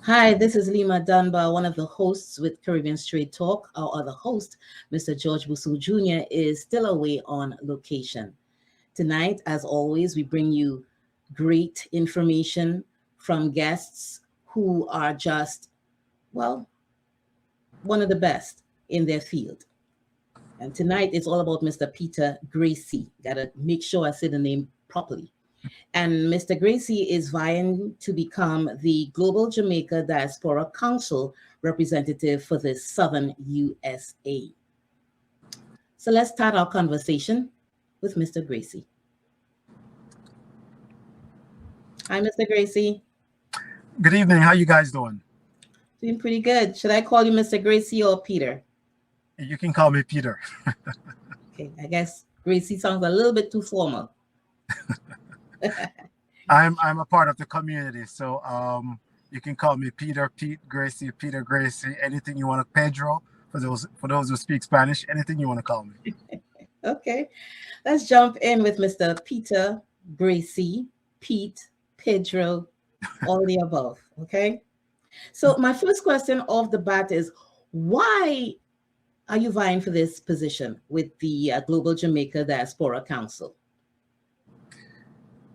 Hi, this is Lima Dunbar, one of the hosts with Caribbean Straight Talk. Our other host, Mr. George Busu Jr., is still away on location. Tonight, as always, we bring you great information from guests who are just, well, one of the best in their field. And tonight, it's all about Mr. Peter Gracey. Gotta make sure I say the name properly. And Mr. Gracey is vying to become the Global Jamaica Diaspora Council representative for the Southern USA. So let's start our conversation with Mr. Gracey. Hi, Mr. Gracey. Good evening. How you guys doing? Doing pretty good. Should I call you Mr. Gracey or Peter? You can call me Peter. Okay, I guess Gracey sounds a little bit too formal. I'm a part of the community, so you can call me Peter, Pete Gracey, Peter Gracey, anything you want to. Pedro, for those who speak Spanish, anything you want to call me. Okay, let's jump in with Mr. Peter Gracey, Pete, Pedro, all the above. Okay, so my first question off the bat is, why are you vying for this position with the Global Jamaica Diaspora Council?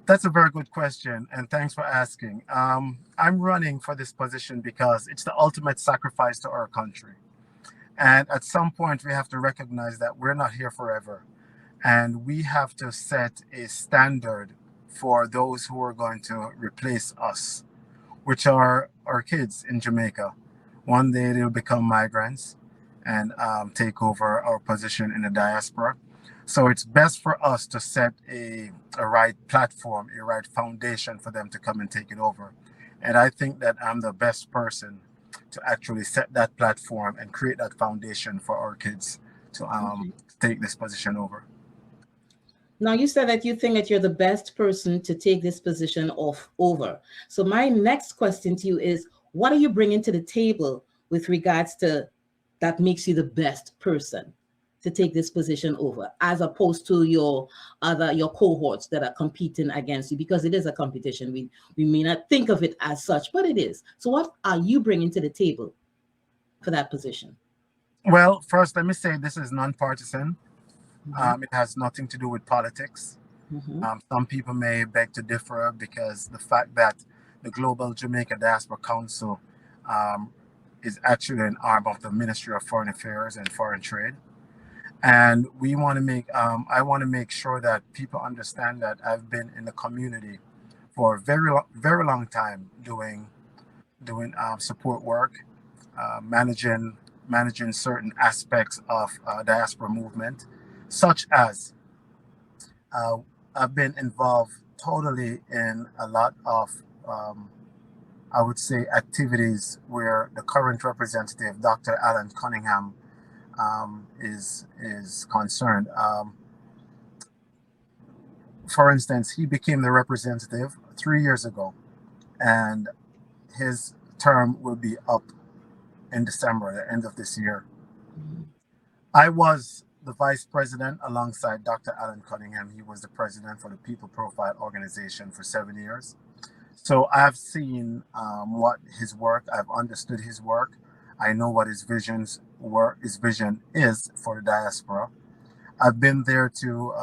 That's a very good question, and thanks for asking. I'm running for this position because it's the ultimate sacrifice to our country. And at some point, we have to recognize that we're not here forever. And we have to set a standard for those who are going to replace us, which are our kids in Jamaica. One day they'll become migrants and take over our position in the diaspora. So it's best for us to set a right platform, a right foundation for them to come and take it over. And I think that I'm the best person to actually set that platform and create that foundation for our kids to take this position over. Now, you said that you think that you're the best person to take this position over. So my next question to you is, what are you bringing to the table with regards to that makes you the best person to take this position over, as opposed to your cohorts that are competing against you? Because it is a competition. We may not think of it as such, but it is. So what are you bringing to the table for that position? Well, first, let me say this is nonpartisan. Mm-hmm. It has nothing to do with politics. Mm-hmm. Some people may beg to differ because the fact that the Global Jamaica Diaspora Council um, is actually an arm of the Ministry of Foreign Affairs and Foreign Trade. And we want to make, I want to make sure that people understand that I've been in the community for a very long time doing support work, managing certain aspects of diaspora movement, such as uh, I've been involved totally in a lot of, I would say, activities where the current representative, Dr. Alan Cunningham, is concerned. For instance, he became the representative 3 years ago, and his term will be up in December, the end of this year. Mm-hmm. I was the vice president alongside Dr. Alan Cunningham. He was the president for the People Profile Organization for 7 years. So I've seen what his work. I've understood his work. I know what his vision is for the diaspora. I've been there to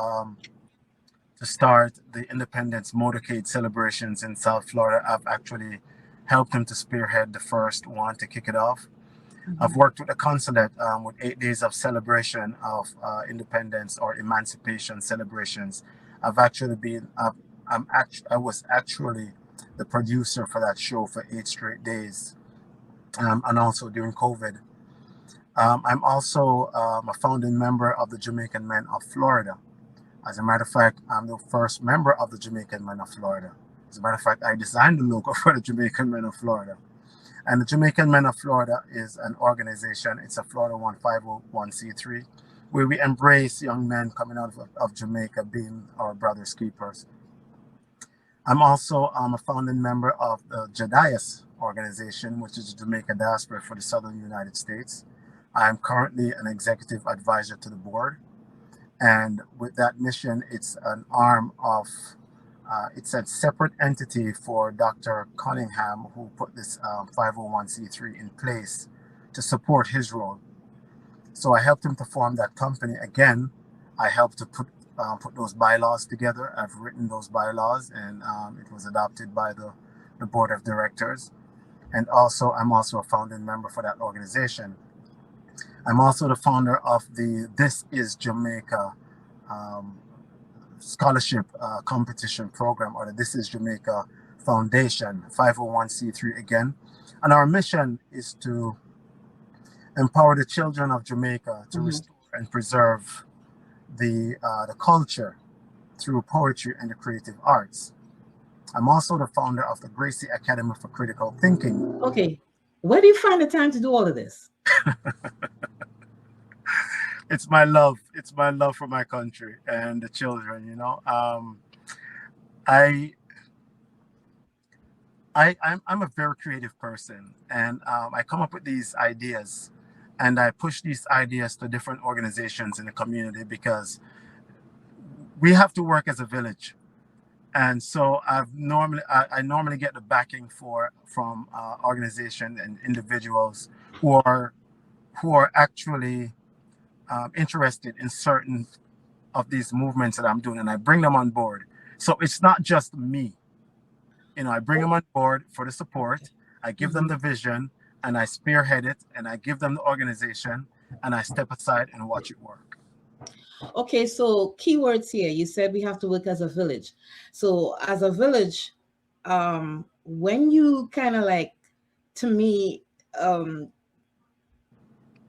start the Independence Motorcade celebrations in South Florida. I've actually helped him to spearhead the first one to kick it off. I've Mm-hmm. worked with the consulate with 8 days of celebration of independence or emancipation celebrations. I've actually been, I was actually the producer for that show for 8 straight days, and also during COVID. I'm also a founding member of the Jamaican Men of Florida. As a matter of fact, I'm the first member of the Jamaican Men of Florida. As a matter of fact, I designed the logo for the Jamaican Men of Florida. And the Jamaican Men of Florida is an organization. It's a Florida 151c3, where we embrace young men coming out of Jamaica being our brothers keepers. I'm also a founding member of the JADIAS organization, which is the Jamaica Diaspora for the Southern United States. I'm currently an executive advisor to the board. And with that mission, it's an arm of it's a separate entity for Dr. Cunningham, who put this 501c3 in place to support his role. So I helped him to form that company. Again, I helped to put those bylaws together. I've written those bylaws, and it was adopted by the board of directors. And also, I'm also a founding member for that organization. I'm also the founder of the This Is Jamaica scholarship competition program, or the This Is Jamaica Foundation, 501c3 again. And our mission is to empower the children of Jamaica to restore and preserve the culture through poetry and the creative arts. I'm also the founder of the Gracey Academy for Critical Thinking. Okay, where do you find the time to do all of this? It's my love. It's my love for my country and the children. You know, I'm a very creative person, and I come up with these ideas, and I push these ideas to different organizations in the community, because we have to work as a village. And so I normally get the backing from organizations and individuals who are actually interested in certain of these movements that I'm doing, and I bring them on board. So it's not just me, you know. I bring them on board for the support. I give them the vision, and I spearhead it, and I give them the organization, and I step aside and watch it work. Okay, so keywords here. You said we have to work as a village. So as a village, when you kind of like, to me,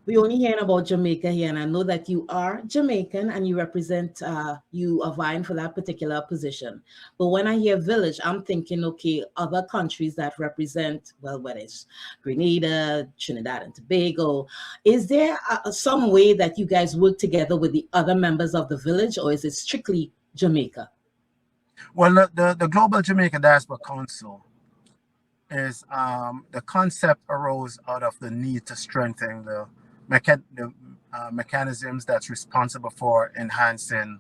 we only hearing about Jamaica here, and I know that you are Jamaican and you represent, you are vying for that particular position. But when I hear village, I'm thinking, okay, other countries that represent, well, whether it's Grenada, Trinidad and Tobago, is there some way that you guys work together with the other members of the village, or is it strictly Jamaica? Well, the Global Jamaica Diaspora Council is, the concept arose out of the need to strengthen the mechanisms that's responsible for enhancing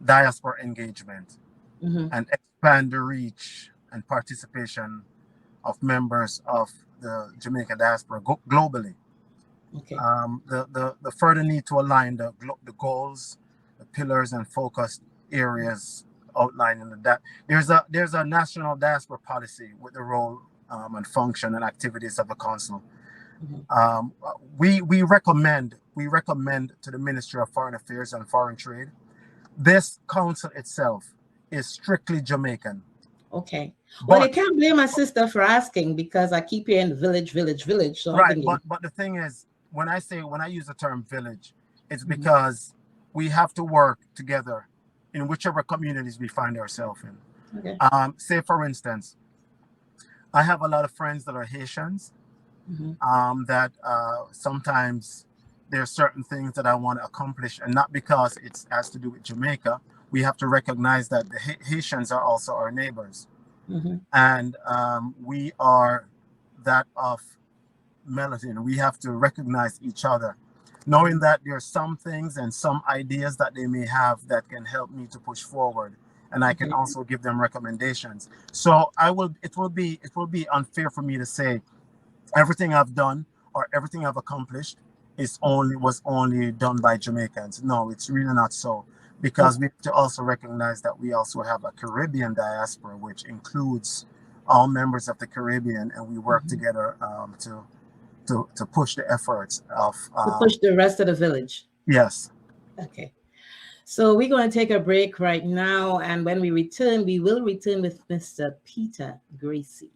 diaspora engagement and expand the reach and participation of members of the Jamaica diaspora globally. Okay. The further need to align the goals, the pillars and focus areas outlined in there's a national diaspora policy with the role and function and activities of the council. We recommend to the Ministry of Foreign Affairs and Foreign Trade. This council itself is strictly Jamaican. Okay. Well, they can't blame my sister for asking, because I keep hearing village. So right, but the thing is, when I use the term village, it's because we have to work together in whichever communities we find ourselves in. Okay. Say for instance, I have a lot of friends that are Haitians. That sometimes there are certain things that I want to accomplish, and not because it has to do with Jamaica. We have to recognize that the Haitians are also our neighbors, and we are that of melanin. We have to recognize each other, knowing that there are some things and some ideas that they may have that can help me to push forward, and I can also give them recommendations. So it will be unfair for me to say everything I've done or everything I've accomplished was only done by Jamaicans. No, it's really not so, because we have to also recognize that we also have a Caribbean diaspora, which includes all members of the Caribbean, and we work together to push the efforts of to push the rest of the village. Yes. Okay. So we're going to take a break right now, and when we return, we will return with Mr. Peter Gracey.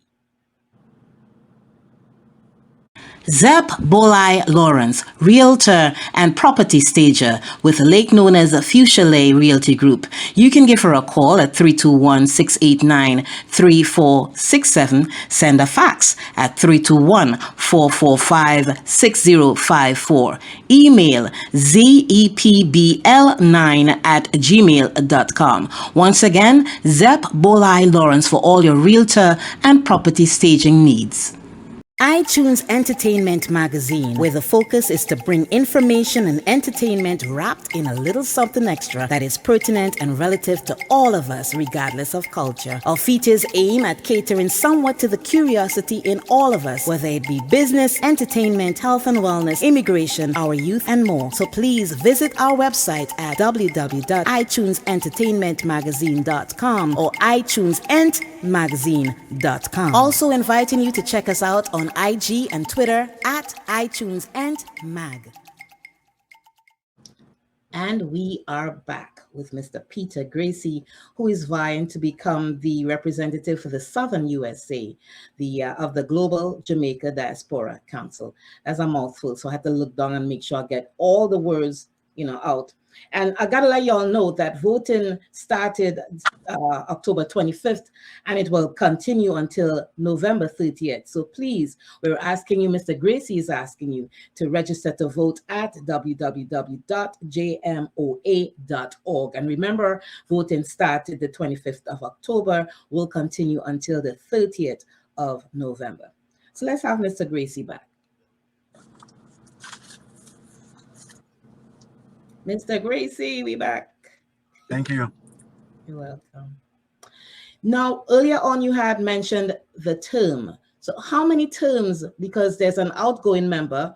Zep Bolai Lawrence, realtor and property stager with a lake known as Fuchsia Lay Realty Group. You can give her a call at 321-689-3467. Send a fax at 321-445-6054. Email zepbl9@gmail.com. Once again, Zep Bolai Lawrence for all your realtor and property staging needs. iTunes Entertainment Magazine, where the focus is to bring information and entertainment wrapped in a little something extra that is pertinent and relative to all of us, regardless of culture. Our features aim at catering somewhat to the curiosity in all of us, whether it be business, entertainment, health and wellness, immigration, our youth, and more. So please visit our website at www.itunesentertainmentmagazine.com or itunesentmagazine.com. Also inviting you to check us out on IG and Twitter at iTunesEntMag. And we are back with Mr. Peter Gracey, who is vying to become the representative for the Southern USA, of the Global Jamaica Diaspora Council. That's a mouthful, so I had to look down and make sure I get all the words, out. And I gotta let y'all know that voting started October 25th, and it will continue until November 30th. So please, we're asking you, Mr. Gracey is asking you to register to vote at www.jmoa.org. And remember, voting started the 25th of October, will continue until the 30th of November. So let's have Mr. Gracey back. Mr. Gracey, we back. Thank you. You're welcome. Now, earlier on, you had mentioned the term. So how many terms, because there's an outgoing member,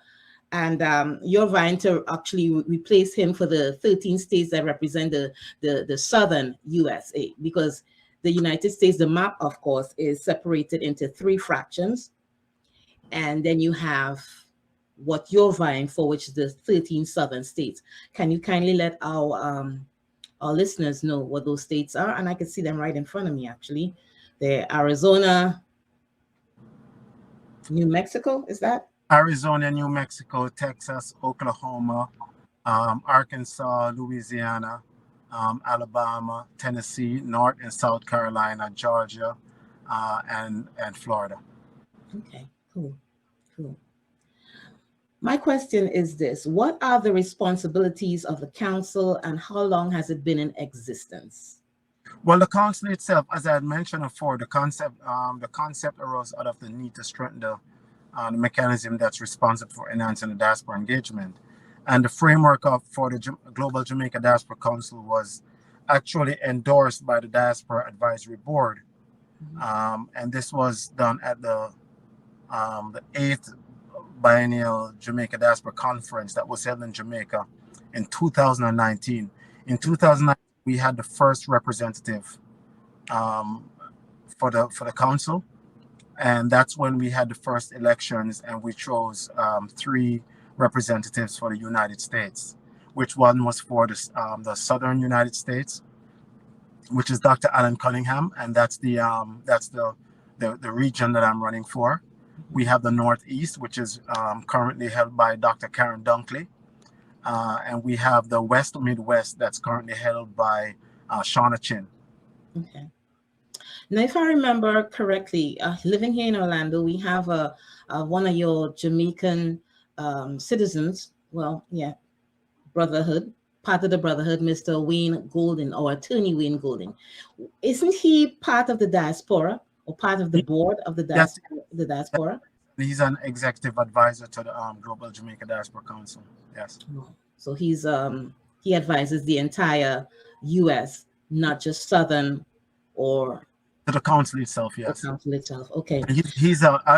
and you're vying to actually replace him for the 13 states that represent the Southern USA, because the United States, the map, of course, is separated into 3 fractions. And then you have what you're vying for, which is the 13 southern states. Can you kindly let our listeners know what those states are? And I can see them right in front of me, actually. They're Arizona, New Mexico, is that? Arizona, New Mexico, Texas, Oklahoma, Arkansas, Louisiana, Alabama, Tennessee, North and South Carolina, Georgia, and Florida. Okay, cool. My question is this: what are the responsibilities of the council, and how long has it been in existence? Well, the council itself, as I had mentioned before, the concept arose out of the need to strengthen the mechanism that's responsible for enhancing the diaspora engagement. And the framework for the Global Jamaica Diaspora Council was actually endorsed by the Diaspora Advisory Board. And this was done at the 8th Biennial Jamaica Diaspora Conference that was held in Jamaica in 2019. In 2019, we had the first representative for the council, and that's when we had the first elections, and we chose 3 representatives for the United States, which one was for the Southern United States, which is Dr. Alan Cunningham, and that's the region that I'm running for. We have the Northeast, which is currently held by Dr. Karen Dunkley. And we have the West Midwest that's currently held by Shauna Chin. Okay. Now, if I remember correctly, living here in Orlando, we have one of your Jamaican citizens, Brotherhood, part of the Brotherhood, Mr. Wayne Golden, or Attorney Wayne Golden. Isn't he part of the diaspora? Or part of the board of the diaspora? He's an executive advisor to the Global Jamaica Diaspora Council. Yes. So he's he advises the entire U.S., not just Southern or to the council itself. Yes. The council itself. Okay.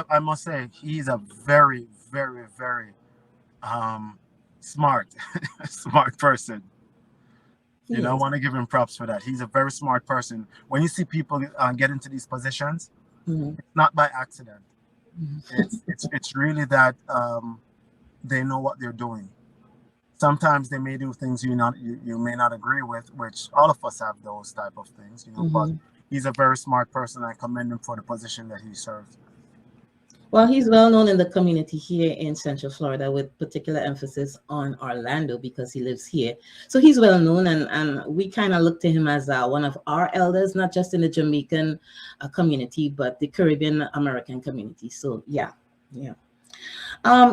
I must say, he's a very, very, very smart person. I want to give him props for that. He's a very smart person. When you see people get into these positions, it's not by accident. It's really that they know what they're doing. Sometimes they may do things you may not agree with, which all of us have those type of things, But he's a very smart person. I commend him for the position that he serves. Well, he's well known in the community here in Central Florida, with particular emphasis on Orlando because he lives here. So he's well known, and we kind of look to him as one of our elders, not just in the Jamaican community, but the Caribbean American community. So yeah.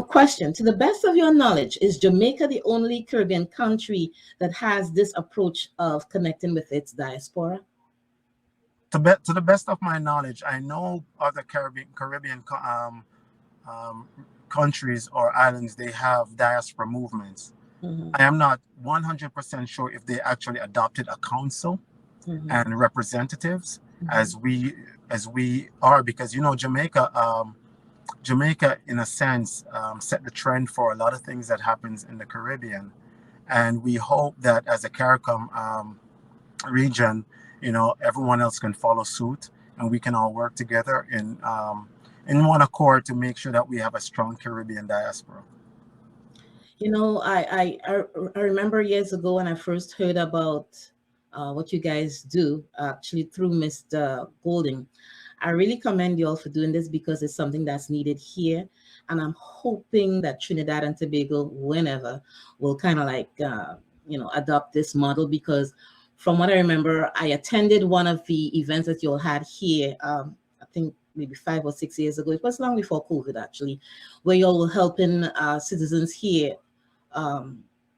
Question: to the best of your knowledge, is Jamaica the only Caribbean country that has this approach of connecting with its diaspora? To the best of my knowledge, I know other Caribbean countries or islands, they have diaspora movements. I am not 100% sure if they actually adopted a council and representatives as we are, because Jamaica in a sense set the trend for a lot of things that happens in the Caribbean, and we hope that as a CARICOM region, everyone else can follow suit, and we can all work together in one accord to make sure that we have a strong Caribbean diaspora. I remember years ago when I first heard about what you guys do, actually through Mr. Golding. I really commend you all for doing this because it's something that's needed here. And I'm hoping that Trinidad and Tobago, whenever, will kind of like, adopt this model, because from what I remember, I attended one of the events that you all had here, I think maybe 5 or 6 years ago. It was long before COVID, actually, where you all were helping citizens here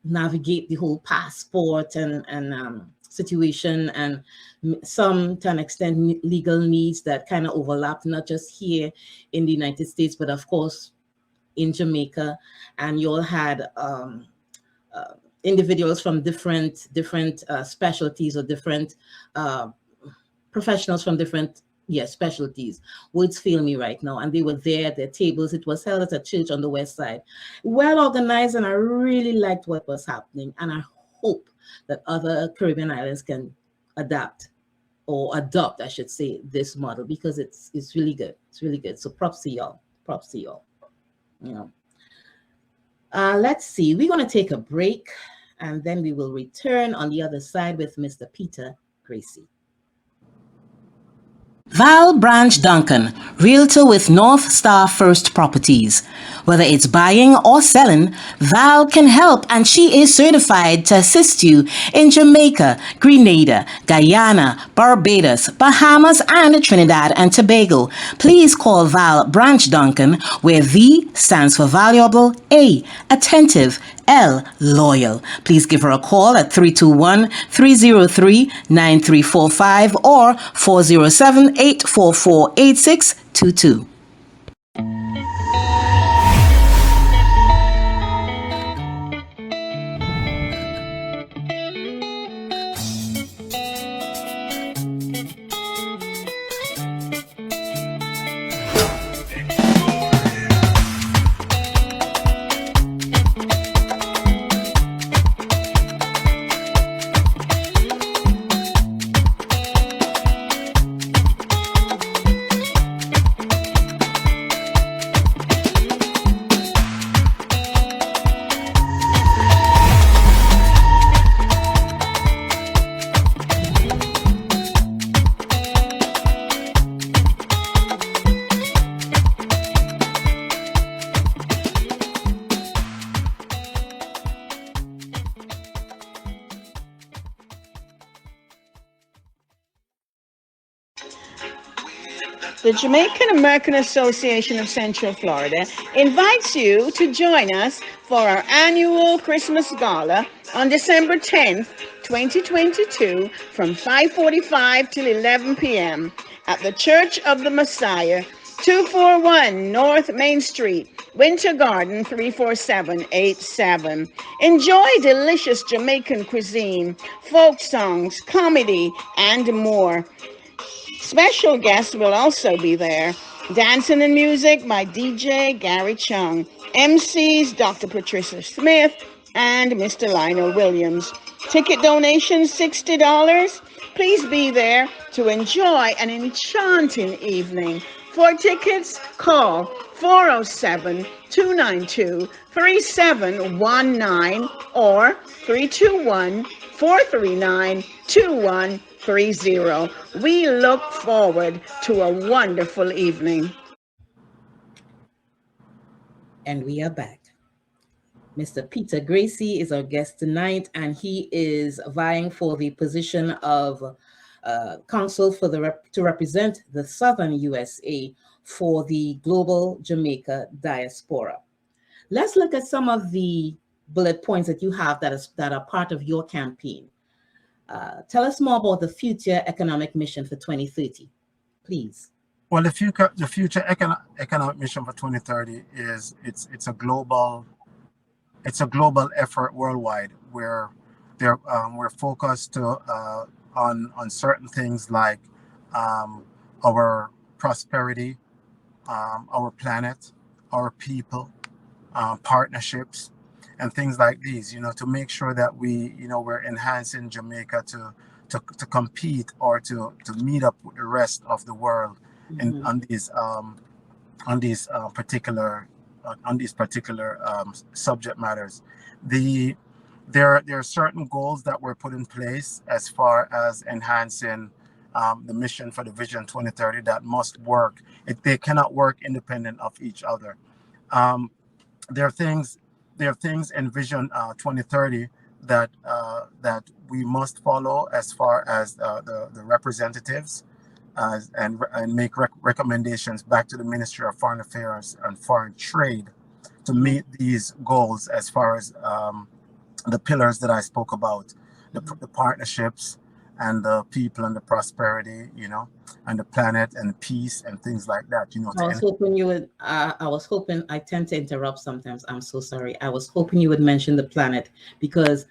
navigate the whole passport and situation, and some to an extent legal needs that kind of overlap, not just here in the United States, but of course in Jamaica. And you all had individuals from different specialties, or different professionals from different specialties. Words fail me right now. And they were there at their tables. It was held at a church on the west side. Well organized, and I really liked what was happening. And I hope that other Caribbean islands can adapt, or adopt, I should say, this model, because it's really good. It's really good. So props to y'all. Props to y'all. Let's see. We're going to take a break, and then we will return on the other side with Mr. Peter Gracey. Val Branch Duncan, Realtor with North Star First Properties. Whether it's buying or selling, Val can help, and she is certified to assist you in Jamaica, Grenada, Guyana, Barbados, Bahamas, and Trinidad and Tobago. Please call Val Branch Duncan, where V stands for valuable, A, attentive, L, loyal. Please give her a call at 321-303-9345 or 407-844-8622. The Jamaican American Association of Central Florida invites you to join us for our annual Christmas Gala on December 10th, 2022 from 5:45 till 11 p.m. at the Church of the Messiah, 241 North Main Street, Winter Garden 34787. Enjoy delicious Jamaican cuisine, folk songs, comedy, and more. Special guests will also be there. Dancing and music by DJ Gary Chung. MCs Dr. Patricia Smith and Mr. Lionel Williams. Ticket donation $60. Please be there to enjoy an enchanting evening. For tickets, call 407-292-3719 or 321-439-2130. We look forward to a wonderful evening. And we are back. Mr. Peter Gracey is our guest tonight, and he is vying for the position of counsel for to represent the Southern USA for the global Jamaica diaspora. Let's look at some of the bullet points that you have that are part of your campaign. Tell us more about the future economic mission for 2030, please. Well, the future economic mission for 2030 is it's a global effort worldwide where we're focused on certain things like um, our prosperity, our planet, our people, partnerships, and things like these. To make sure that we're enhancing Jamaica to compete or to meet up with the rest of the world in Mhm. on these particular subject matters. The there are certain goals that were put in place as far as enhancing the mission for the Vision 2030 that must work. They cannot work independent of each other. Um, there are things there are things in Vision 2030 that we must follow as far as the representatives and make recommendations back to the Ministry of Foreign Affairs and Foreign Trade to Mhm. meet these goals as far as the pillars that I spoke about, Mhm. the partnerships and the people and the prosperity, and the planet and peace and things like that, I was hoping you would. I was hoping. I tend to interrupt sometimes. I'm so sorry. I was hoping you would mention the planet because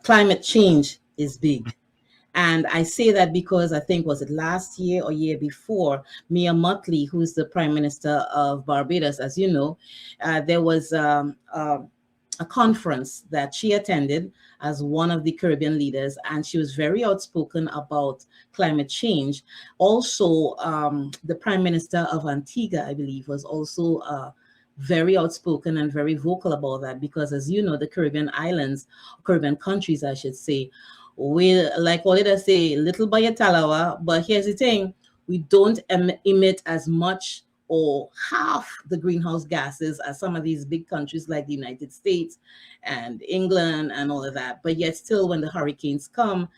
climate change is big. And I say that because I think, was it last year or year before, Mia Mottley, who's the Prime Minister of Barbados, as you know, there was a conference that she attended as one of the Caribbean leaders, and she was very outspoken about climate change. Also, the Prime Minister of Antigua, I believe, was also very outspoken and very vocal about that because, as you know, the Caribbean islands, Caribbean countries, I should say, we, like what did I say, little by a talawa, but here's the thing, we don't emit as much or half the greenhouse gases as some of these big countries like the United States and England and all of that. But yet still when the hurricanes come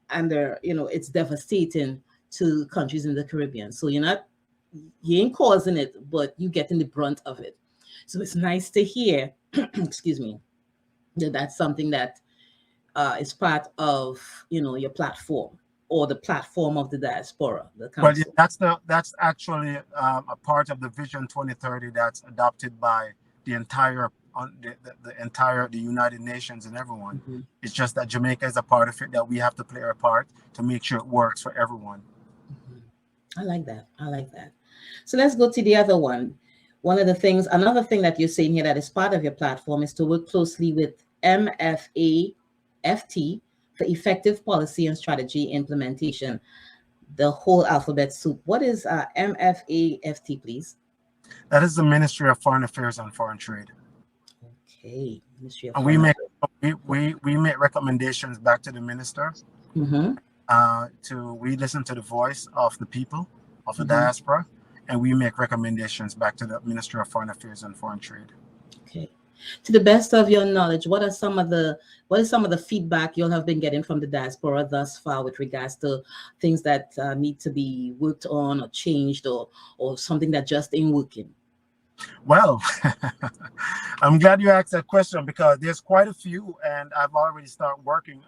and they're, it's devastating to countries in the Caribbean. So you ain't causing it, but you getting the brunt of it. So it's nice to hear, excuse me, that that's something that is part of your platform or the platform of the diaspora, the Well, yeah, council. that's actually a part of the Vision 2030 that's adopted by the United Nations and everyone. Mhm. It's just that Jamaica is a part of it that we have to play our part to make sure it works for everyone. Mhm. I like that. I like that. So let's go to the other one. One of the things, another thing that you're saying here that is part of your platform is to work closely with MFAFT for effective policy and strategy implementation. The whole alphabet soup. What is MFAFT, please? That is the Ministry of Foreign Affairs and Foreign Trade. Okay, Ministry of And we Foreign make Affairs. we make recommendations back to the minister. Mm-hmm. We listen to the voice of the people of the Mm-hmm. diaspora, and we make recommendations back to the Ministry of Foreign Affairs and Foreign Trade. Okay. To the best of your knowledge, what is some of the feedback you'll have been getting from the diaspora thus far with regards to things that need to be worked on or changed or something that just ain't working? Well, I'm glad you asked that question because there's quite a few, and I've already started working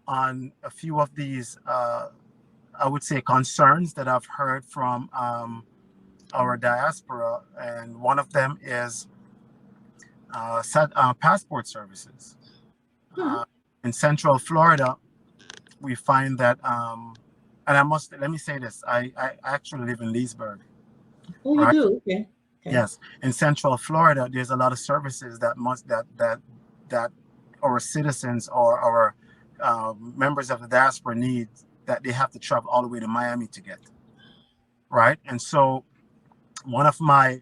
on a few of these. I would say concerns that I've heard from our diaspora, and one of them is passport services. Hmm. Uh, in Central Florida, we find that, and let me say this: I actually live in Leesburg, Oh, you right? do? Okay. Okay. Yes, in Central Florida, there's a lot of services that our citizens or our members of the diaspora need that they have to travel all the way to Miami to get, right? And so one of my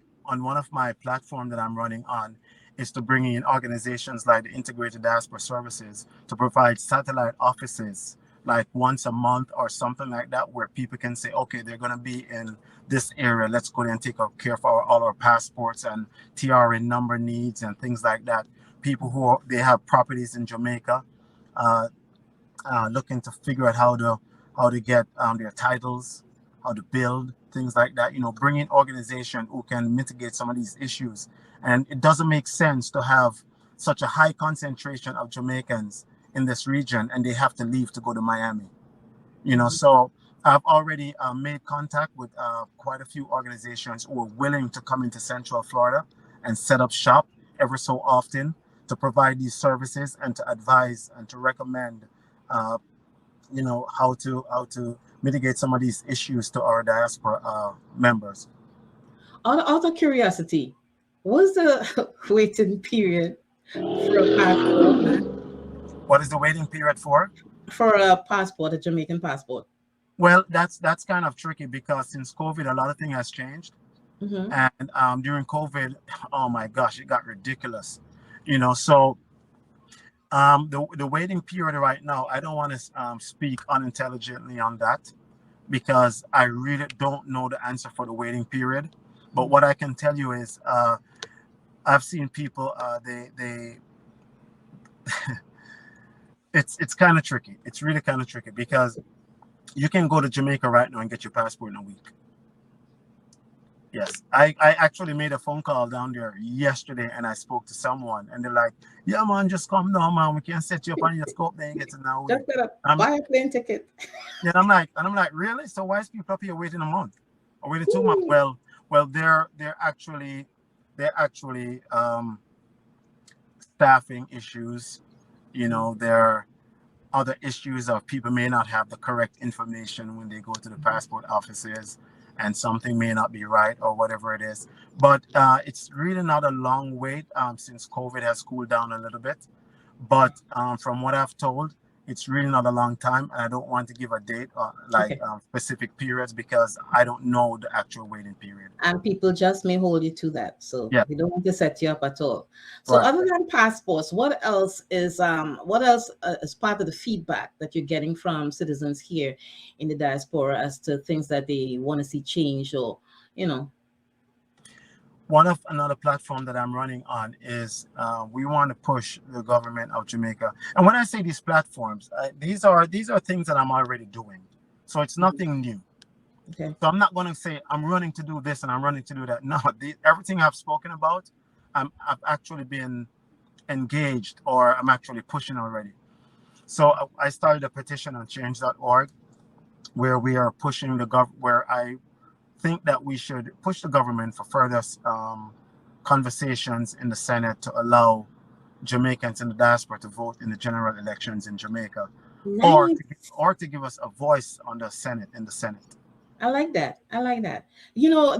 platform that I'm running on is to bring in organizations like the Integrated Diaspora Services to provide satellite offices like once a month or something like that, where people can say, okay, they're going to be in this area. Let's go there and take care of all our passports and TRN number needs and things like that. People they have properties in Jamaica, uh, looking to figure out how to get their titles, how to build things like that. Bring in organization who can mitigate some of these issues. And it doesn't make sense to have such a high concentration of Jamaicans in this region, and they have to leave to go to Miami. Mhm. So I've already made contact with quite a few organizations who are willing to come into Central Florida and set up shop ever so often to provide these services and to advise and to recommend, uh, how to mitigate some of these issues to our diaspora members. Out of curiosity, what's the waiting period for a passport? What is the waiting period for? For a passport, a Jamaican passport? Well, that's kind of tricky because since COVID, a lot of things has changed. Mm-hmm. And during COVID, oh my gosh, it got ridiculous. So the waiting period right now, I don't want to speak unintelligently on that because I really don't know the answer for the waiting period. But what I can tell you is I've seen people they it's kind of tricky. It's really kind of tricky because you can go to Jamaica right now and get your passport in a week. Yes, I actually made a phone call down there yesterday and I spoke to someone and they're like, yeah, man, just come down, man. We can set you up on your scope, then you get to know. Just gotta buy a plane ticket. Yeah, I'm like, really? So why is people up here waiting a month or waiting 2 months? Well, they're actually staffing issues. There are other issues of people may not have the correct information when they go to the passport offices and something may not be right or whatever it is. But it's really not a long wait since COVID has cooled down a little bit. But from what I've told, it's really not a long time. And I don't want to give a date or Okay. specific periods because I don't know the actual waiting period. And people just may hold you to that. So Yeah. they don't want to set you up at all. So Right. other than passports, what else is part of the feedback that you're getting from citizens here in the diaspora as to things that they want to see change or, One of another platform that I'm running on is we want to push the government of Jamaica. And when I say these platforms, these are things that I'm already doing. So it's nothing new. Okay. So I'm not going to say I'm running to do this and I'm running to do that. No, everything I've spoken about, I've actually been engaged or I'm actually pushing already. So I started a petition on change.org where we are pushing where I think that we should push the government for further conversations in the Senate to allow Jamaicans in the diaspora to vote in the general elections in Jamaica, Nice. or to give us a voice on the Senate in the Senate. I like that. I like that.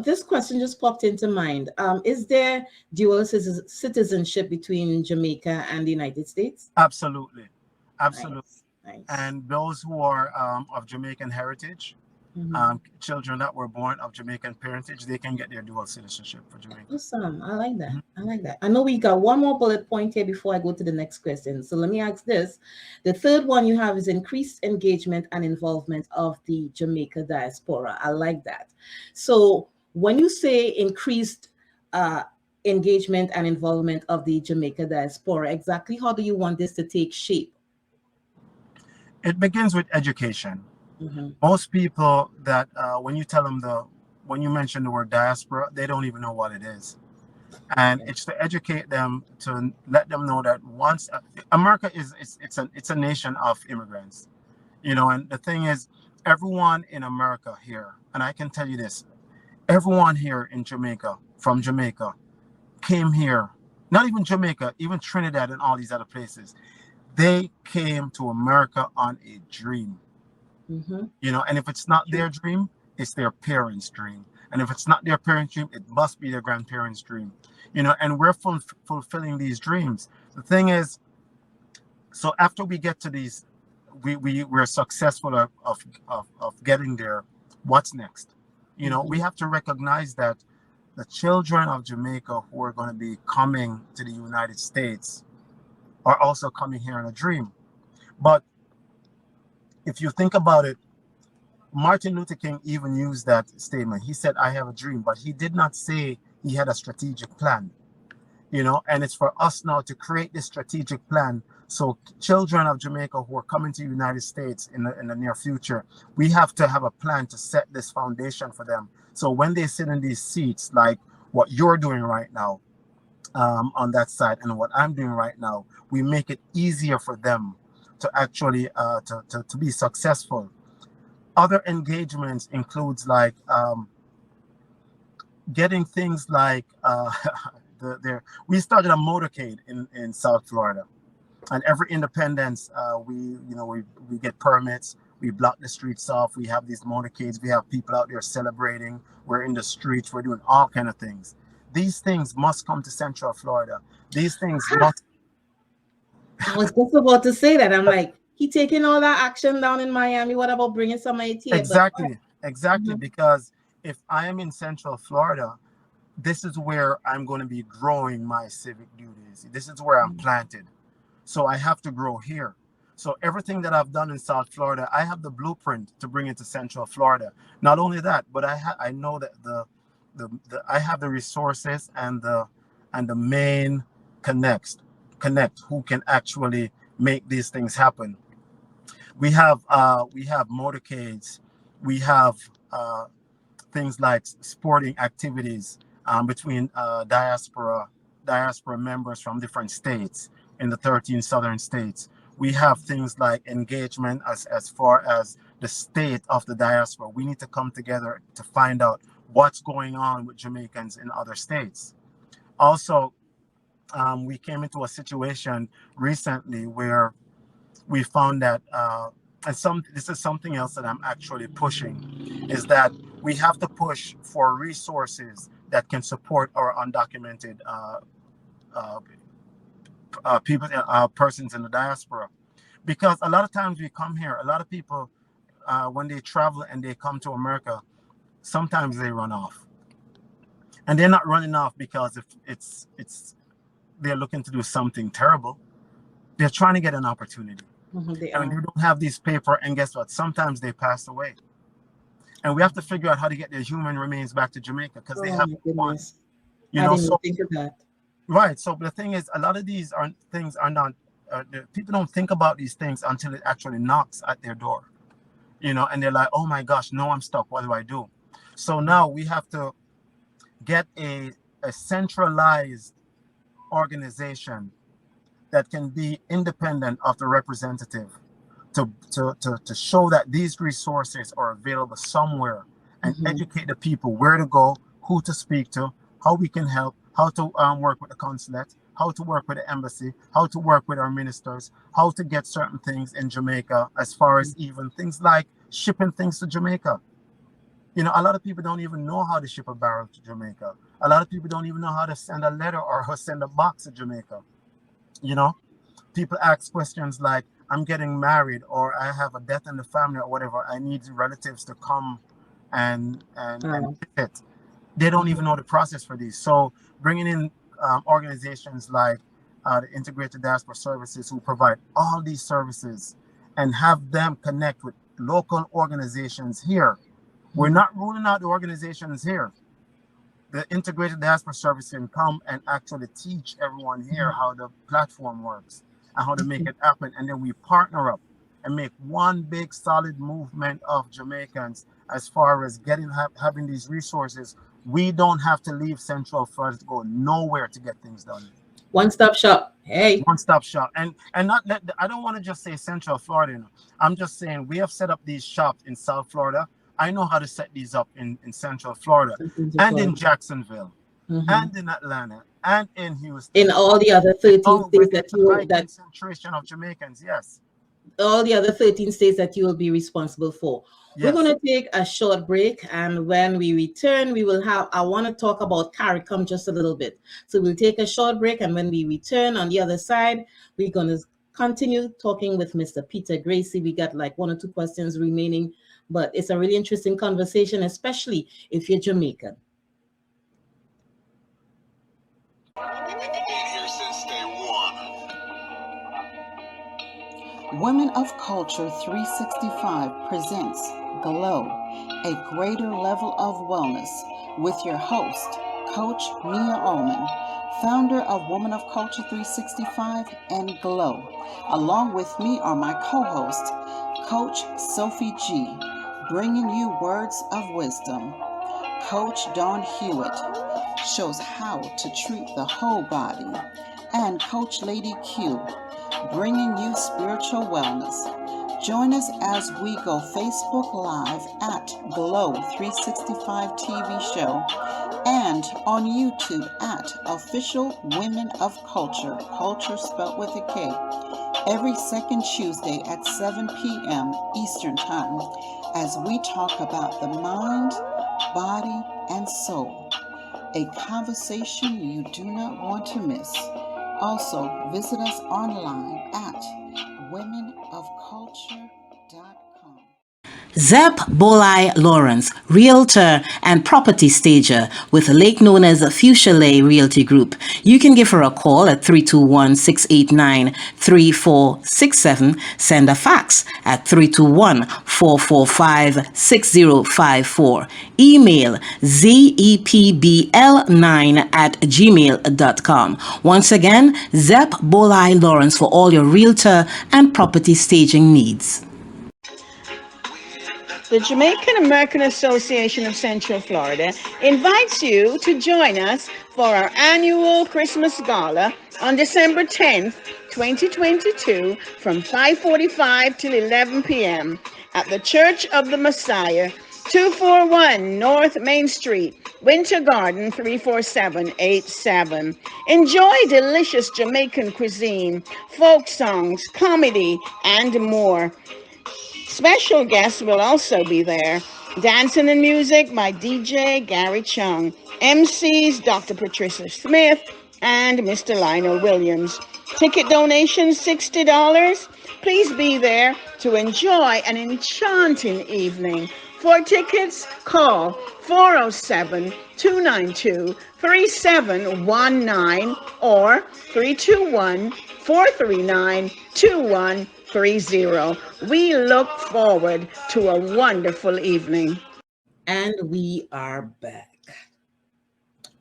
This question just popped into mind. Is there dual citizenship between Jamaica and the United States? Absolutely, absolutely. Nice. And those who are of Jamaican heritage, children that were born of Jamaican parentage, they can get their dual citizenship for Jamaica. Awesome. I like that. I like that. I know we got one more bullet point here before I go to the next question. So let me ask this. The third one you have is increased engagement and involvement of the Jamaica diaspora. I like that. So when you say increased engagement and involvement of the Jamaica diaspora, exactly how do you want this to take shape? It begins with education. Most people that when you mention the word diaspora, they don't even know what it is, and it's to educate them, to let them know that once America it's a nation of immigrants, and the thing is, everyone in America here, and I can tell you this, everyone here in Jamaica, from Jamaica, came here. Not even Jamaica, even Trinidad and all these other places, they came to America on a dream. And if it's not their dream, it's their parents' dream. And if it's not their parents' dream, it must be their grandparents' dream. And we're fulfilling these dreams. The thing is, so after we get to these, we're successful of getting there. What's next? We have to recognize that the children of Jamaica who are going to be coming to the United States are also coming here in a dream. But if you think about it, Martin Luther King even used that statement. He said, I have a dream, but he did not say he had a strategic plan, and it's for us now to create this strategic plan. So children of Jamaica who are coming to the United States in the near future, we have to have a plan to set this foundation for them. So when they sit in these seats, like what you're doing right now on that side and what I'm doing right now, we make it easier for them to actually to be successful. Other engagements includes like getting things like we started a motorcade in South Florida, and every independence we get permits, we block the streets off, we have these motorcades, we have people out there celebrating, we're in the streets, we're doing all kind of things. These things must come to Central Florida. These things must. I was just about to say that. I'm like, he taking all that action down in Miami. What about bringing somebody here? But Exactly, because if I am in Central Florida, this is where I'm going to be growing my civic duties. This is where I'm planted. So I have to grow here. So everything that I've done in South Florida, I have the blueprint to bring it to Central Florida. Not only that, but I know that I have the resources and the main connect who can actually make these things happen. We have motorcades, we have things like sporting activities between diaspora members from different states in the 13 southern states. We have things like engagement as far as the state of the diaspora. We need to come together to find out what's going on with Jamaicans in other states. Also, we came into a situation recently where we found that this is something else that I'm actually pushing, is that we have to push for resources that can support our undocumented uh, people, persons in the diaspora. Because a lot of times we come here, a lot of people, when they travel and they come to America, sometimes they run off. And they're not running off because if it's they're looking to do something terrible. They're trying to get an opportunity. they And they are. don't have these paper, and guess what? Sometimes they pass away. And we have to figure out how to get their human remains back to Jamaica because they Oh have my one. goodness. You I know, didn't even so think of that. right. So the thing is, a lot of these are things are not. People don't think about these things until it actually knocks at their door. And they're like, "Oh my gosh, no, I'm stuck. What do I do?" So now we have to get a centralized organization that can be independent of the representative to show that these resources are available somewhere, and Mhm. educate the people where to go, who to speak to, how we can help, how to work with the consulate, how to work with the embassy, how to work with our ministers, how to get certain things in Jamaica, as far as even things like shipping things to Jamaica. A lot of people don't even know how to ship a barrel to Jamaica. A lot of people don't even know how to send a letter or how to send a box to Jamaica. You know, People ask questions like, I'm getting married, or I have a death in the family, or whatever. I need relatives to come and Oh, visit. They don't mhm. even know the process for these. So bringing in organizations like the Integrated Diaspora Services, who provide all these services, and have them connect with local organizations here. We're Mhm. not ruling out the organizations here. The Integrated Diaspora Service can come and actually teach everyone here Mhm. how the platform works and how to make Mhm. it happen. And then we partner up and make one big solid movement of Jamaicans as far as having these resources. We don't have to leave Central Florida to go nowhere to get things done. One stop shop. Hey. One stop shop. And not let I don't want to just say Central Florida. I'm just saying we have set up these shops in South Florida. I know how to set these up in Central Florida and in Jacksonville Mhm. and in Atlanta and in In Houston. all the other And 13 all where states there's that a you high that concentration of Jamaicans. Yes. all the other 13 states that you will be responsible for. We're going Yes. to take a short break, and when we return, we will have, I want to talk about CARICOM just a little bit. So we'll take a short break, and when we return on the other side, we're going to continue talking with Mr. Peter Gracey. We got like one or two questions remaining, but it's a really interesting conversation, especially if you're Jamaican. Women of Culture 365 presents Glow, a greater level of wellness, with your host, Coach Mia Ullman, founder of Women of Culture 365 and Glow. Along with me are my co-hosts, Coach Sophie G, bringing you words of wisdom. Coach Dawn Hewitt shows how to treat the whole body. And Coach Lady Q, bringing you spiritual wellness. Join us as we go Facebook Live at Glow 365 TV Show and on YouTube at Official Women of Culture, culture spelled with a K, every second Tuesday at 7 p.m. Eastern Time as we talk about the mind, body, and soul. A conversation you do not want to miss. Also, visit us online at womenofculture.com. Zep Bolai Lawrence, realtor and property stager with a lake known as Fuchsia Realty Group. You can give her a call at 321-689-3467. Send a fax at 321-445-6054. Email zepbl9@gmail.com. Once again, Zep Bolai Lawrence for all your realtor and property staging needs. The Jamaican American Association of Central Florida invites you to join us for our annual Christmas Gala on December 10th, 2022 from 5:45 till 11 p.m. at the Church of the Messiah, 241 North Main Street, Winter Garden 34787. Enjoy delicious Jamaican cuisine, folk songs, comedy, and more. Special guests will also be there. Dancing and music by DJ Gary Chung. MCs Dr. Patricia Smith and Mr. Lionel Williams. Ticket donation $60. Please be there to enjoy an enchanting evening. For tickets, call 407-292-3719 or 321-439-2130. We look forward to a wonderful evening. And we are back.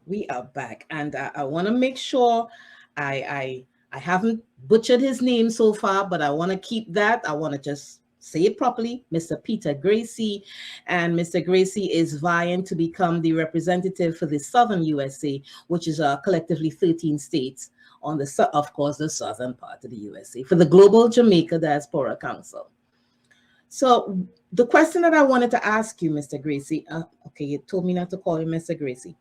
We are back. And I want to make sure I haven't butchered his name so far, but I want to keep that. I want to just say it properly. Mr. Peter Gracey. And Mr. Gracey is vying to become the representative for the Southern USA, which is collectively 13 states on the, of course, the southern part of the USA, for the Global Jamaica Diaspora Council. So the question that I wanted to ask you, Mr. Gracey, okay, you told me not to call you Mr. Gracey.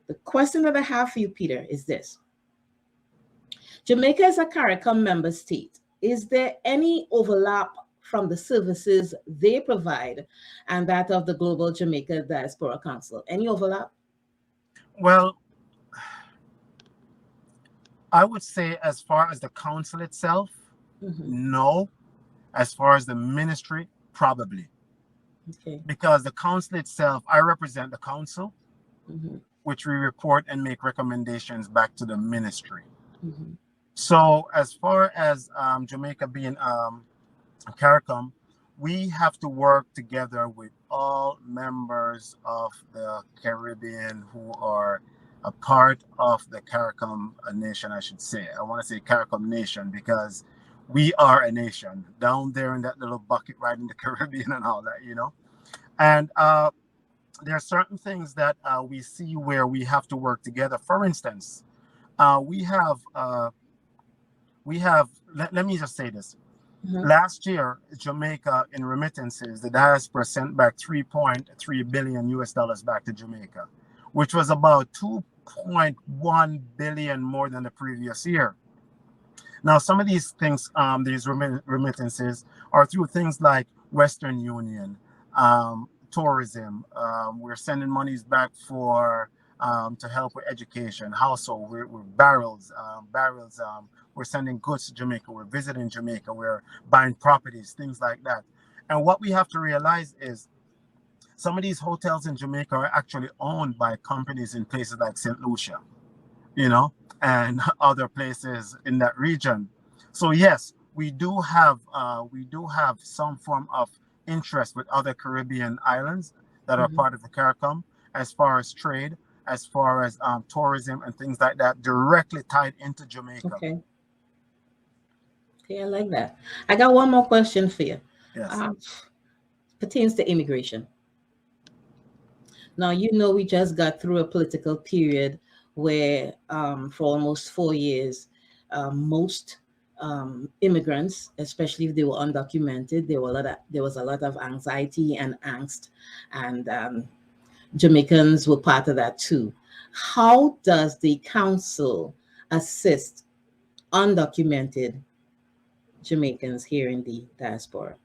The question that I have for you, Peter, is this. Jamaica is a CARICOM member state. Is there any overlap from the services they provide and that of the Global Jamaica Diaspora Council? Any overlap? Well, I would say as far as the council itself, no. As far as the ministry, probably. Okay. Because the council itself, I represent the council, which we report and make recommendations back to the ministry. So as far as Jamaica being CARICOM, we have to work together with all members of the Caribbean who are a part of the CARICOM nation, I should say. I want to say CARICOM nation because we are a nation down there in that little bucket right in the Caribbean and all that, you know. And there are certain things that we see where we have to work together. For instance, we have, let me just say this. Last year, Jamaica in remittances, the diaspora sent back 3.3 billion US dollars back to Jamaica, which was about 2.1 billion more than the previous year. Now, some of these things, these remittances are through things like Western Union, tourism. We're sending monies back for to help with education, household. We're barrels. We're sending goods to Jamaica. We're visiting Jamaica. We're buying properties, things like that. And what we have to realize is some of these hotels in Jamaica are actually owned by companies in places like St. Lucia, you know, and other places in that region. So yes, we do have some form of interest with other Caribbean islands that are part of the CARICOM as far as trade, as far as tourism and things like that, directly tied into Jamaica. Okay. Okay, I like that. I got one more question for you. Yes. Pertains to immigration. Now, you know, we just got through a political period where for almost 4 years, most immigrants, especially if they were undocumented. There was a lot of anxiety and angst, and Jamaicans were part of that too. How does the council assist undocumented Jamaicans here in the diaspora?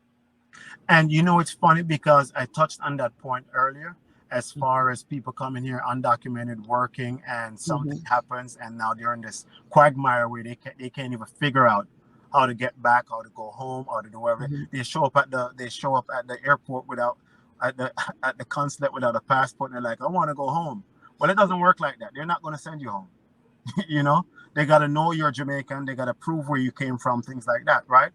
And it's funny because I touched on that point earlier, as far as people coming here undocumented working and something happens and now they're in this quagmire where they can't even figure out how to get back, how to go home, how to do whatever. They show up at the airport without at the consulate without a passport, and they're like, I want to go home. Well, it doesn't work like that. They're not going to send you home. They got to know you're Jamaican. They got to prove where you came from, things like that, right?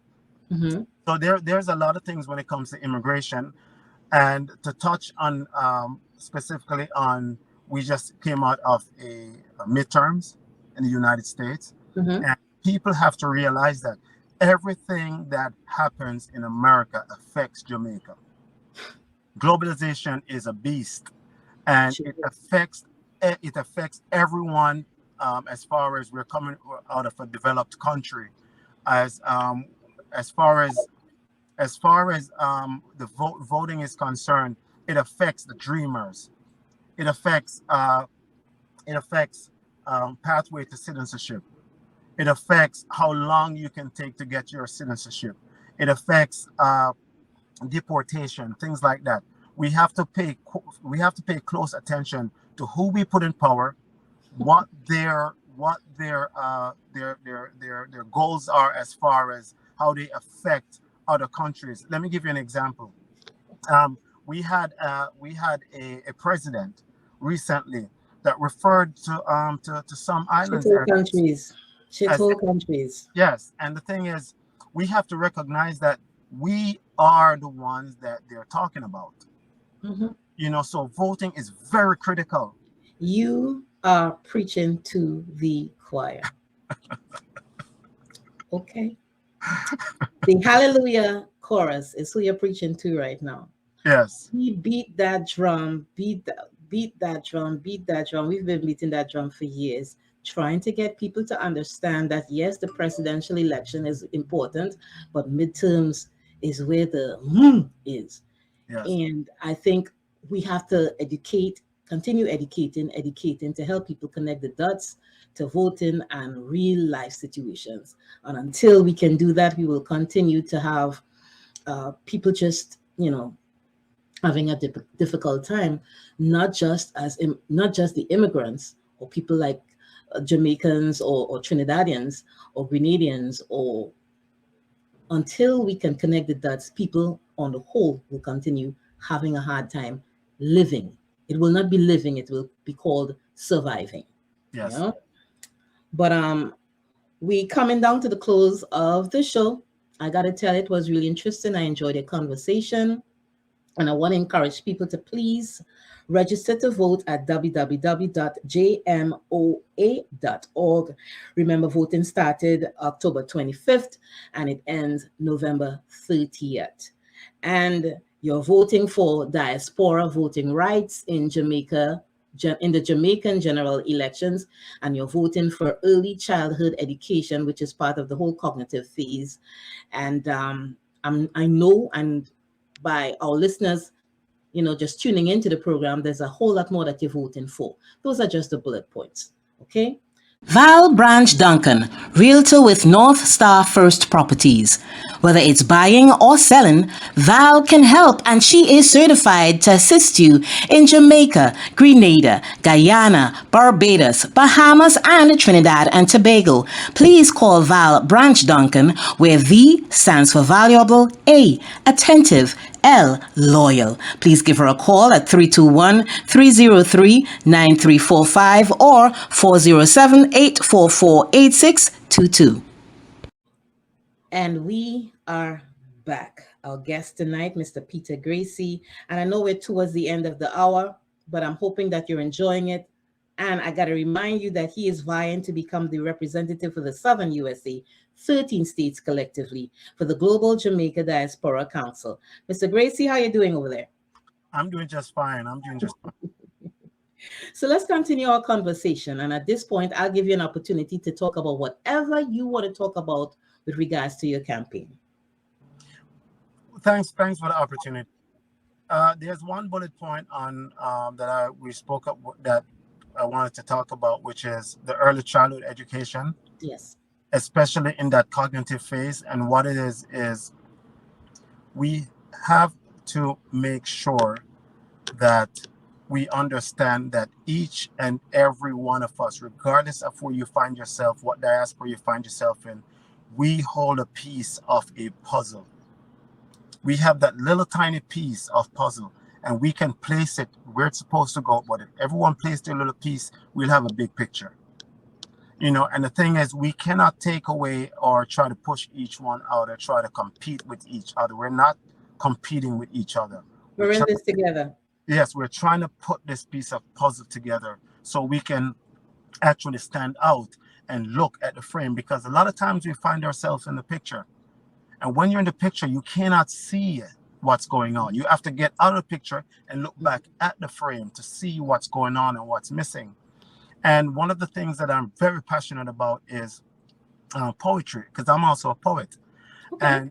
So there's a lot of things when it comes to immigration. And to touch on specifically on, we just came out of a midterms in the United States, and people have to realize that everything that happens in America affects Jamaica. Globalization is a beast, and it affects everyone. As far as we're coming out of a developed country, as far as the voting is concerned, it affects the dreamers. It affects pathway to citizenship. It affects how long you can take to get your citizenship. It affects deportation, things like that. We have to pay close attention to who we put in power, what their goals are as far as how they affect other countries. Let me give you an example. We had a president recently that referred to some islands countries. Yes, and the thing is, we have to recognize that we are the ones that they're talking about. So voting is very critical. You are preaching to the choir. Okay. The Hallelujah chorus is who you're preaching to right now. Yes. We beat that drum, beat that drum. We've been beating that drum for years, trying to get people to understand that, yes, the presidential election is important, but midterms is where the is. Yes. And I think we have to continue educating to help people connect the dots to voting and real life situations. And until we can do that, we will continue to have people just, having a difficult time, not just the immigrants or people like Jamaicans or Trinidadians or Grenadians, or until we can connect the dots, people on the whole will continue having a hard time living. It will not be living, it will be called surviving. Yes. But we coming down to the close of the show. I gotta tell, it was really interesting. I enjoyed the conversation. And I want to encourage people to please register to vote at www.jmoa.org. Remember, voting started October 25th and it ends November 30th. And you're voting for diaspora voting rights in Jamaica, in the Jamaican general elections, and you're voting for early childhood education, which is part of the whole cognitive phase. And I know, and by our listeners, just tuning into the program, there's a whole lot more that you're voting for. Those are just the bullet points, okay? Val Branch Duncan, Realtor with North Star First Properties. Whether it's buying or selling, Val can help, and she is certified to assist you in Jamaica, Grenada, Guyana, Barbados, Bahamas, and Trinidad and Tobago. Please call Val Branch Duncan, where V stands for valuable, A, attentive, L, loyal. Please give her a call at 321-303-9345 or 407-844-8622. And we are back. Our guest tonight, Mr. Peter Gracey. And I know we're towards the end of the hour, but I'm hoping that you're enjoying it. And I got to remind you that he is vying to become the representative for the Southern USA, 13 states collectively, for the Global Jamaica Diaspora Council. Mr. Gracey, how are you doing over there? I'm doing just fine. So let's continue our conversation. And at this point, I'll give you an opportunity to talk about whatever you want to talk about with regards to your campaign? Thanks for the opportunity. There's one bullet point on we spoke up that I wanted to talk about, which is the early childhood education, Yes. especially in that cognitive phase. And what it is we have to make sure that we understand that each and every one of us, regardless of where you find yourself, what diaspora you find yourself in, we hold a piece of a puzzle. We have that little tiny piece of puzzle, and we can place it where it's supposed to go. But if everyone places their little piece, we'll have a big picture. And the thing is, we cannot take away or try to push each one out or try to compete with each other. We're not competing with each other. We're in this together. Yes, we're trying to put this piece of puzzle together so we can actually stand out and look at the frame, because a lot of times we find ourselves in the picture. And when you're in the picture, you cannot see what's going on. You have to get out of the picture and look back at the frame to see what's going on and what's missing. And one of the things that I'm very passionate about is poetry, because I'm also a poet. Okay.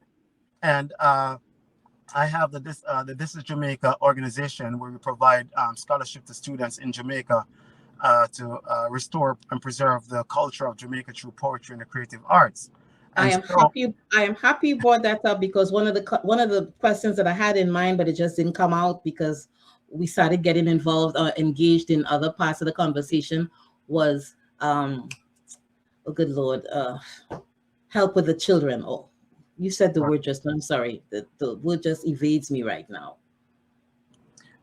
And I have the This is Jamaica organization, where we provide scholarship to students in Jamaica to restore and preserve the culture of Jamaica through poetry and the creative arts. And I am happy you brought that up, because one of the questions that I had in mind, but it just didn't come out because we started getting involved or engaged in other parts of the conversation, was oh good Lord, help with the children. Oh, you said the word just now. I'm sorry, the word just evades me right now.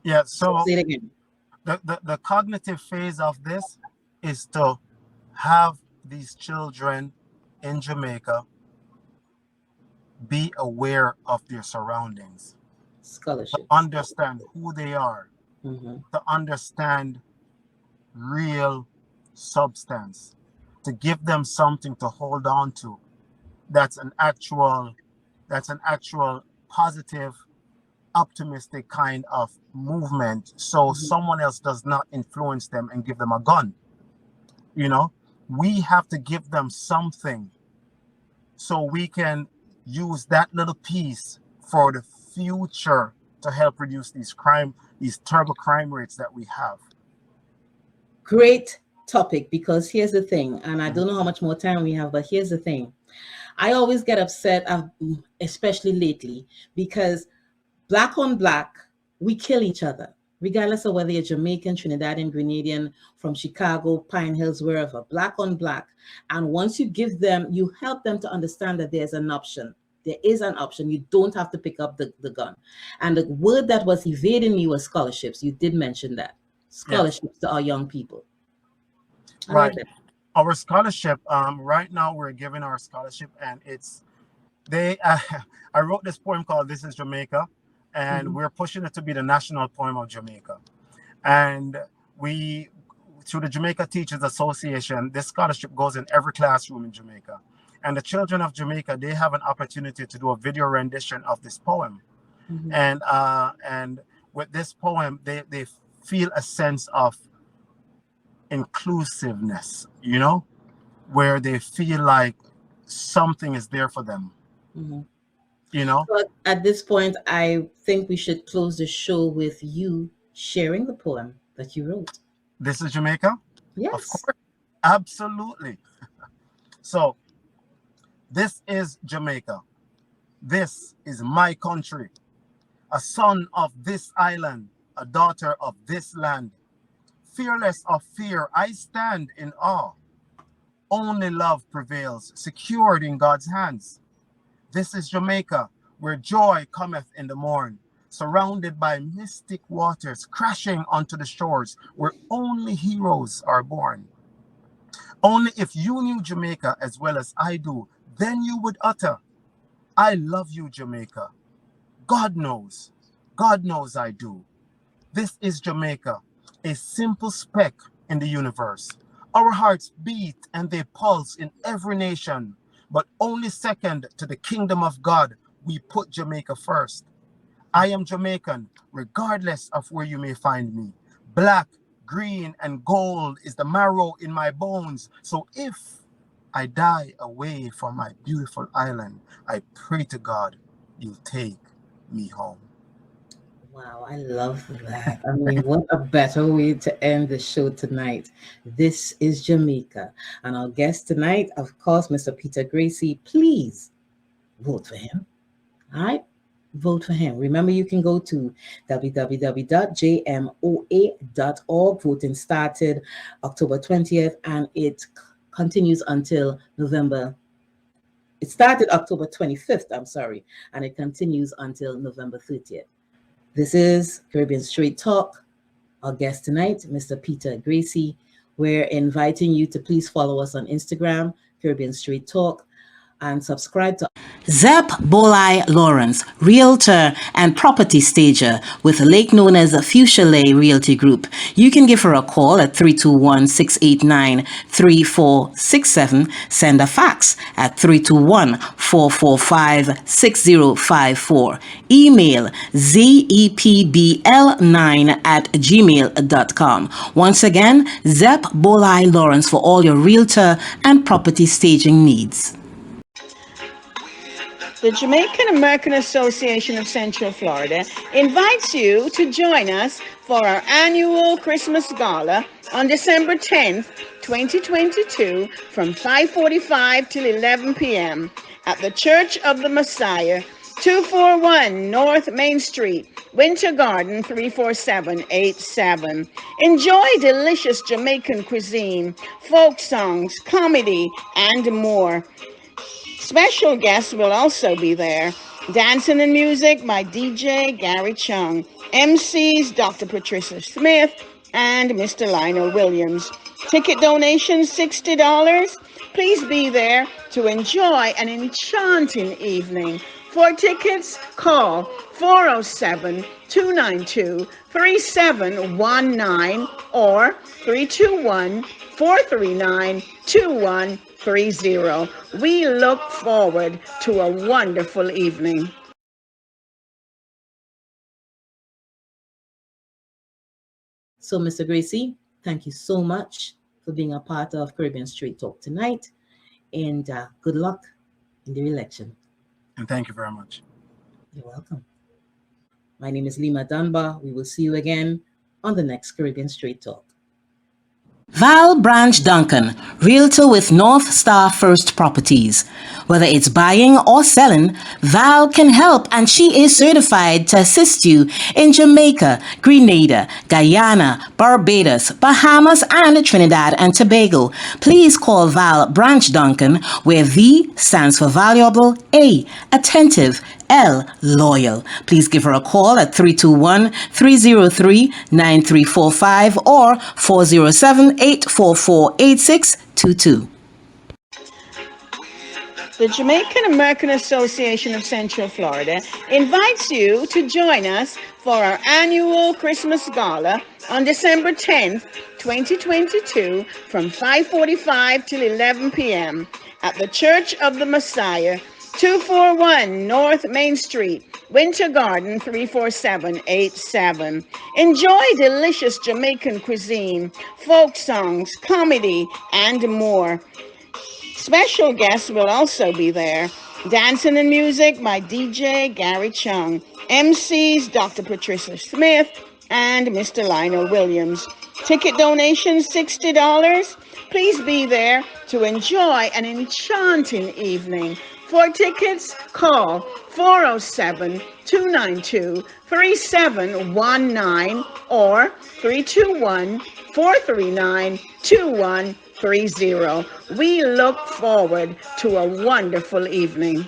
Yeah, so say it again. The cognitive phase of this is to have these children in Jamaica be aware of their surroundings, scholarship, to understand who they are, to understand real substance, to give them something to hold on to. That's an actual positive, optimistic kind of movement, so someone else does not influence them and give them a gun. We have to give them something so we can use that little piece for the future to help reduce these terrible crime rates that we have. Great topic, because here's the thing, and I don't know how much more time we have, but here's the thing. I always get upset, especially lately, because Black on Black, we kill each other, regardless of whether you're Jamaican, Trinidadian, Grenadian, from Chicago, Pine Hills, wherever. Black on Black. And once you help them to understand that there's an option. There is an option. You don't have to pick up the gun. And the word that was evading me was scholarships. You did mention that. Scholarships to our young people. Right. Our scholarship, right now we're giving our scholarship, and I wrote this poem called This is Jamaica, and we're pushing it to be the national poem of Jamaica. And through the Jamaica Teachers Association, this scholarship goes in every classroom in Jamaica. And the children of Jamaica, they have an opportunity to do a video rendition of this poem. And with this poem, they feel a sense of inclusiveness, where they feel like something is there for them. But at this point, I think we should close the show with you sharing the poem that you wrote. This is Jamaica? Yes. Of course. Absolutely. So, this is Jamaica. This is my country. A son of this island, a daughter of this land. Fearless of fear, I stand in awe. Only love prevails, secured in God's hands. This is Jamaica, where joy cometh in the morn, surrounded by mystic waters crashing onto the shores, where only heroes are born. Only if you knew Jamaica as well as I do, then you would utter, I love you, Jamaica. God knows I do. This is Jamaica, a simple speck in the universe. Our hearts beat and they pulse in every nation, but only second to the kingdom of God, we put Jamaica first. I am Jamaican, regardless of where you may find me. Black, green, and gold is the marrow in my bones. So if I die away from my beautiful island. I pray to God you'll take me home. Wow, I love that. I mean, what a better way to end the show tonight. This is Jamaica. And our guest tonight, of course, Mr. Peter Gracey. Please vote for him. All right? Vote for him. Remember, you can go to www.jmoa.org. Voting started October 20th and it continues until November. It started October 25th, I'm sorry, and it continues until November 30th. This is Caribbean Straight Talk. Our guest tonight, Mr. Peter Gracey. We're inviting you to please follow us on Instagram, Caribbean Straight Talk, and subscribe to Zep Bolai Lawrence, realtor and property stager with a lake known as Fuchsia Lay Realty Group. You can give her a call at 321-689-3467. Send a fax at 321-445-6054. Email zepbl9@gmail.com. Once again, Zep Bolai Lawrence for all your realtor and property staging needs. The Jamaican American Association of Central Florida invites you to join us for our annual Christmas Gala on December 10th, 2022 from 5:45 till 11 p.m. at the Church of the Messiah, 241 North Main Street, Winter Garden 34787. Enjoy delicious Jamaican cuisine, folk songs, comedy, and more. Special guests will also be there. Dancing and music by DJ Gary Chung. MCs Dr. Patricia Smith and Mr. Lionel Williams. Ticket donation $60. Please be there to enjoy an enchanting evening. For tickets, call 407-292-3719 or 321-439-2130. We look forward to a wonderful evening. So, Mr. Gracey, thank you so much for being a part of Caribbean Straight Talk tonight, and good luck in the election. And thank you very much. You're welcome. My name is Lima Dunbar. We will see you again on the next Caribbean Straight Talk. Val Branch Duncan, realtor with North Star First Properties. Whether it's buying or selling, Val can help, and she is certified to assist you in Jamaica, Grenada, Guyana, Barbados, Bahamas, and Trinidad and Tobago. Please call Val Branch Duncan, where V stands for valuable, A, attentive, L, loyal. Please give her a call at 321-303-9345 or 407-844-8622. The Jamaican American Association of Central Florida invites you to join us for our annual Christmas Gala on December 10th, 2022 from 5:45 till 11 p.m. at the Church of the Messiah, 241 North Main Street, Winter Garden 34787. Enjoy delicious Jamaican cuisine, folk songs, comedy, and more. Special guests will also be there. Dancing and music by DJ Gary Chung. MCs Dr. Patricia Smith and Mr. Lionel Williams. Ticket donation $60. Please be there to enjoy an enchanting evening. For tickets, call 407-292-3719 or 321-439-2130. We look forward to a wonderful evening.